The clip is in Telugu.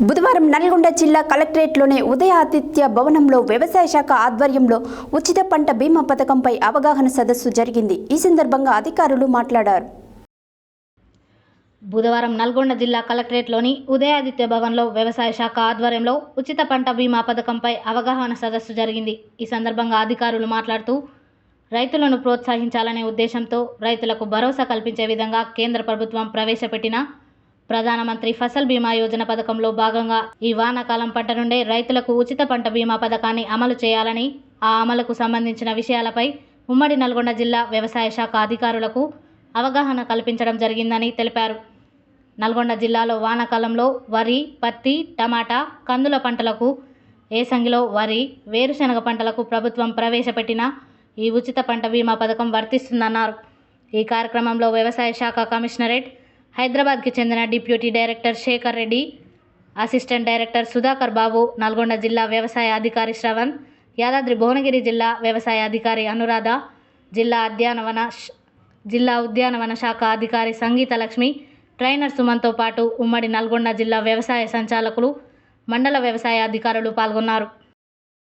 బుధవారం నల్గొండ జిల్లా కలెక్టరేట్లోని ఉదయాదిత్య భవనంలో వ్యవసాయ శాఖ ఆధ్వర్యంలో ఉచిత పంట బీమా పథకంపై అవగాహన సదస్సు జరిగింది. ఈ సందర్భంగా అధికారులు మాట్లాడారు. బుధవారం నల్గొండ జిల్లా కలెక్టరేట్లోని ఉదయాదిత్య భవన్లో వ్యవసాయ శాఖ ఆధ్వర్యంలో ఉచిత పంట బీమా పథకంపై అవగాహన సదస్సు జరిగింది. ఈ సందర్భంగా అధికారులు మాట్లాడుతూ రైతులను ప్రోత్సహించాలనే ఉద్దేశంతో రైతులకు భరోసా కల్పించే విధంగా కేంద్ర ప్రభుత్వం ప్రవేశపెట్టిన ప్రధానమంత్రి ఫసల్ బీమా యోజన పథకంలో భాగంగా ఈ వానాకాలం పంట నుండే రైతులకు ఉచిత పంట బీమా పథకాన్ని అమలు చేయాలని, ఆ అమలుకు సంబంధించిన విషయాలపై ఉమ్మడి నల్గొండ జిల్లా వ్యవసాయ శాఖ అధికారులకు అవగాహన కల్పించడం జరిగిందని తెలిపారు. నల్గొండ జిల్లాలో వానాకాలంలో వరి, పత్తి, టమాటా, కందుల పంటలకు, ఏసంగిలో వరి, వేరుశనగ పంటలకు ప్రభుత్వం ప్రవేశపెట్టిన ఈ ఉచిత పంట బీమా పథకం వర్తిస్తుందన్నారు. ఈ కార్యక్రమంలో వ్యవసాయ శాఖ కమిషనరేట్ హైదరాబాద్కి చెందిన deputy director Shekar Reddy, assistant director Sudhakar Babu, Nalgonda జిల్లా వ్యవసాయ అధికారి శ్రవణ్, యాదాద్రి భువనగిరి జిల్లా వ్యవసాయ అధికారి అనురాధ, జిల్లా ఉద్యానవన శాఖ అధికారి సంగీత లక్ష్మి, ట్రైనర్ సుమన్తో పాటు ఉమ్మడి నల్గొండ జిల్లా వ్యవసాయ సంచాలకులు, మండల వ్యవసాయ అధికారులు పాల్గొన్నారు.